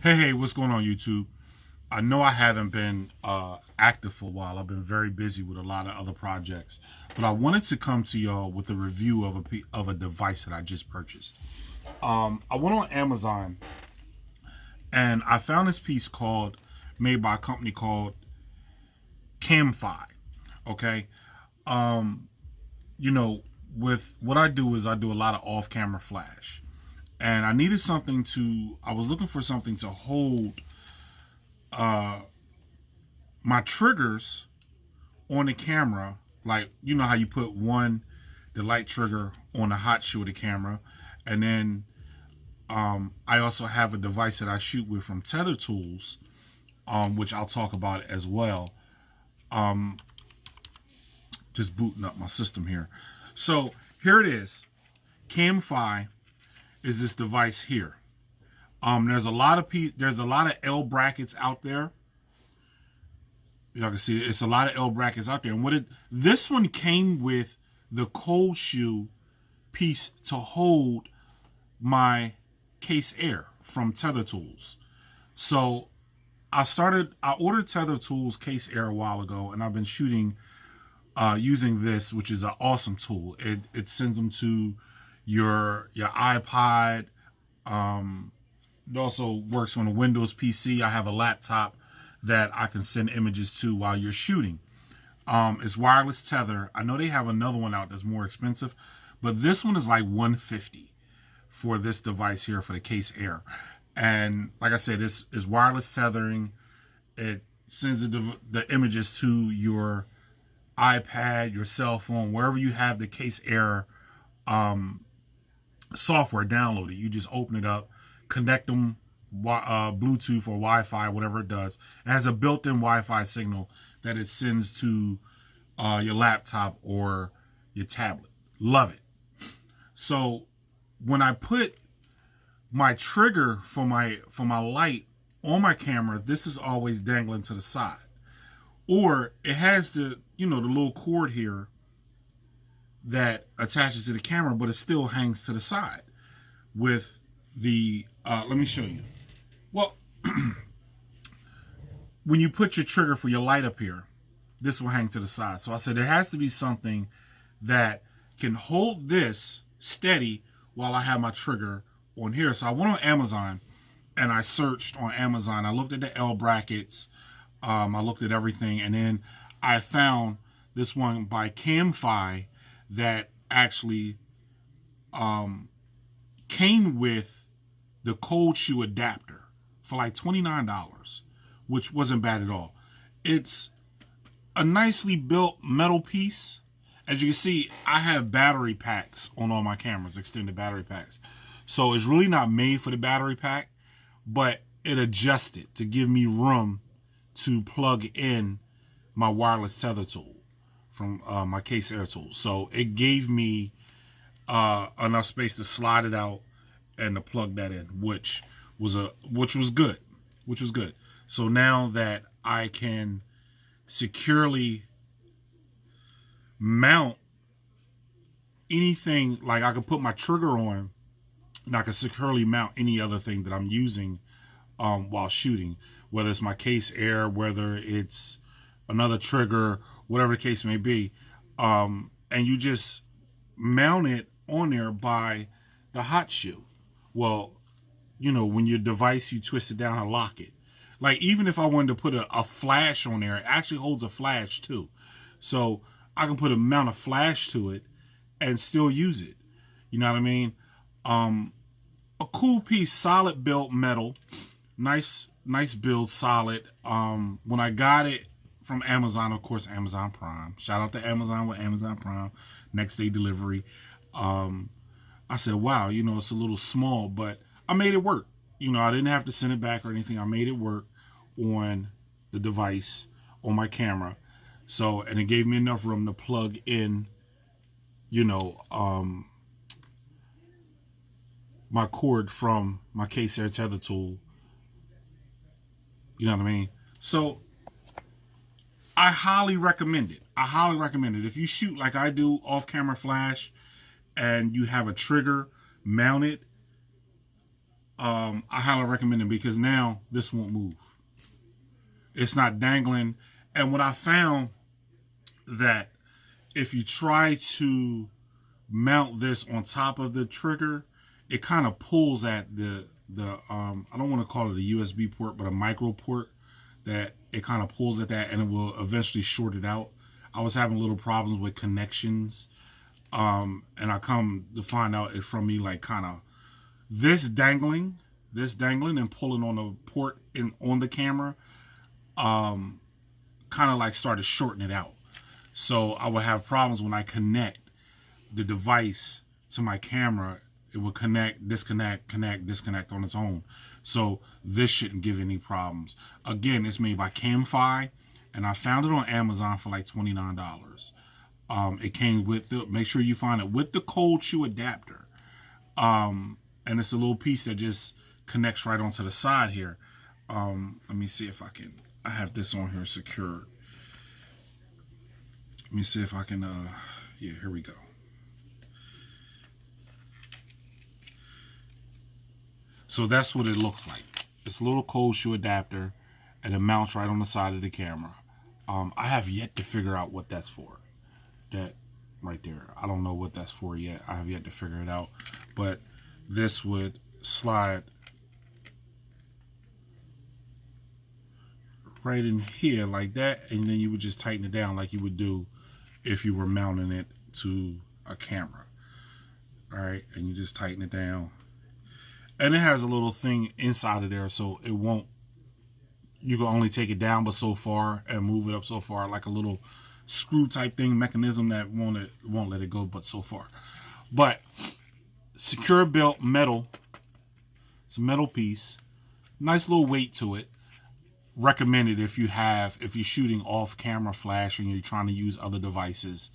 Hey, what's going on, YouTube? I know I haven't been active for a while. I've been very busy with a lot of other projects, but I wanted to come to y'all with a review of a device that I just purchased. I went on Amazon and I found this piece made by a company called Camfi. Okay, um, you know, with what I do is I do a lot of off-camera flash, and I needed something to. I was looking for something to hold my triggers on the camera, like you know how you put the light trigger on the hot shoe of the camera, and then I also have a device that I shoot with from Tether Tools, which I'll talk about as well. Um, just booting up my system here. So here it is. Camfi is this device here. There's a lot of L brackets out there. Y'all can see it's a lot of L brackets out there. And this one came with the cold shoe piece to hold my Case Air from Tether Tools. So I ordered Tether Tools Case Air a while ago, and I've been shooting using this, which is an awesome tool. It sends them to your iPod. It also works on a Windows PC. I have a laptop that I can send images to while you're shooting. It's wireless tether. I know they have another one out that's more expensive, but this one is like $150 for this device here for the Case Air. And like I said, this is wireless tethering. It sends the images to your iPad, your cell phone, wherever you have the Case Air software downloaded. You just open it up, connect them Bluetooth or Wi-Fi, whatever it does. It has a built-in Wi-Fi signal that it sends to your laptop or your tablet. Love it. So when I put my trigger for my light on my camera, this is always dangling to the side. Or it has the little cord here that attaches to the camera, but it still hangs to the side with the let me show you. Well, when you put your trigger for your light up here, this will hang to the side. So I said there has to be something that can hold this steady while I have my trigger on here. So I went on Amazon and I searched on Amazon. I looked at the L brackets. I looked at everything, and then I found this one by Camfi that actually came with the cold shoe adapter for like $29, which wasn't bad at all. It's a nicely built metal piece. As you can see, I have battery packs on all my cameras, extended battery packs. So it's really not made for the battery pack, but it adjusted to give me room to plug in my wireless tether tool from my Case Air tool. So it gave me enough space to slide it out and to plug that in, which was good. So now that I can securely mount anything, like I can put my trigger on and I can securely mount any other thing that I'm using while shooting, whether it's my Case Air, whether it's another trigger, whatever the case may be. And you just mount it on there by the hot shoe. Well, when your device, you twist it down and lock it. Like, even if I wanted to put a flash on there, it actually holds a flash too. So I can mount a flash to it and still use it. You know what I mean? A cool piece, solid built metal. Nice build, solid. When I got it from Amazon, of course, Amazon Prime. Shout out to Amazon with Amazon Prime, next day delivery. I said, wow, it's a little small, but I made it work. I didn't have to send it back or anything. I made it work on the device, on my camera. So, and it gave me enough room to plug in, my cord from my Case Air tether tool. You know what I mean? So I highly recommend it. If you shoot like I do, off-camera flash, and you have a trigger mounted, I highly recommend it because now this won't move. It's not dangling. And what I found that if you try to mount this on top of the trigger, it kind of pulls at the I don't want to call it a USB port, but a micro port, that it kind of pulls at that and it will eventually short it out. I was having little problems with connections. And I come to find out it's from me like kind of this dangling and pulling on the port on the camera, kind of like started shorting it out. So I would have problems when I connect the device to my camera. It would connect, disconnect on its own. So this shouldn't give any problems. Again, it's made by Camfi, and I found it on Amazon for like $29. It came with make sure you find it with the cold shoe adapter. And it's a little piece that just connects right onto the side here. Let me see if I have this on here secured. Let me see if I can, yeah, here we go. So that's what it looks like. It's a little cold shoe adapter, and it mounts right on the side of the camera. I have yet to figure out what that's for. That right there, I don't know what that's for yet. I have yet to figure it out. But this would slide right in here like that, and then you would just tighten it down like you would do if you were mounting it to a camera. All right, and you just tighten it down. And it has a little thing inside of there, so it won't, you can only take it down but so far and move it up so far, like a little screw type thing, mechanism that won't let it go but so far. But secure built metal, it's a metal piece, nice little weight to it. Recommended if you're shooting off camera flash and you're trying to use other devices.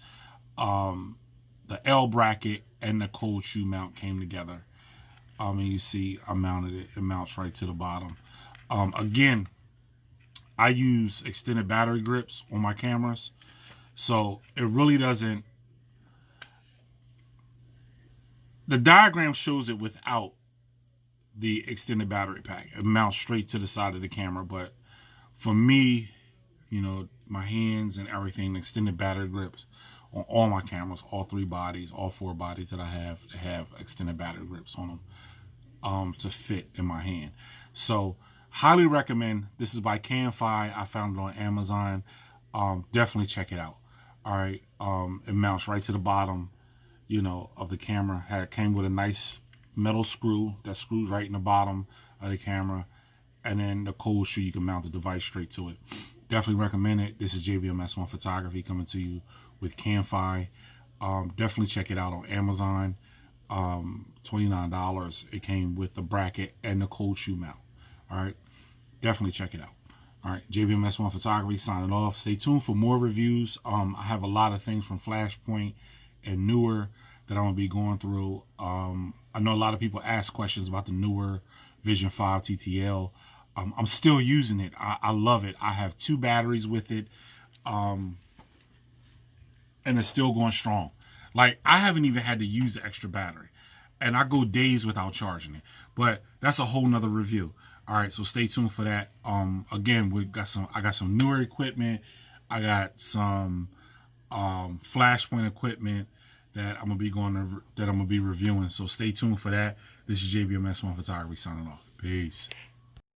The L bracket and the cold shoe mount came together. And you see I mounted it. It mounts right to the bottom. Again, I use extended battery grips on my cameras, so it really doesn't. The diagram shows it without the extended battery pack. It mounts straight to the side of the camera, but for me, you know, my hands and everything, extended battery grips on all my cameras, all 3 bodies, all 4 bodies that I have extended battery grips on them. To fit in my hand. So highly recommend. This is by Camfi. I found it on Amazon. Definitely check it out. All right. It mounts right to the bottom, you know, of the camera. Came with a nice metal screw that screws right in the bottom of the camera, and then the cold shoe, you can mount the device straight to it. Definitely recommend it. This is JBMS1 Photography coming to you with Camfi. Definitely check it out on Amazon. $29. It came with the bracket and the cold shoe mount. All right, definitely check it out. All right, JBMS1 Photography signing off. Stay tuned for more reviews. I have a lot of things from Flashpoint and Neewer that I'm gonna be going through. I know a lot of people ask questions about the Neewer Vision 5 TTL. I'm still using it. I love it. I have 2 batteries with it, and it's still going strong. Like, I haven't even had to use the extra battery, and I go days without charging it. But that's a whole nother review. All right, so stay tuned for that. Again, I got some Neewer equipment. I got some Flashpoint equipment that I'm gonna be reviewing. So stay tuned for that. This is JBMS1 Photography signing off. Peace.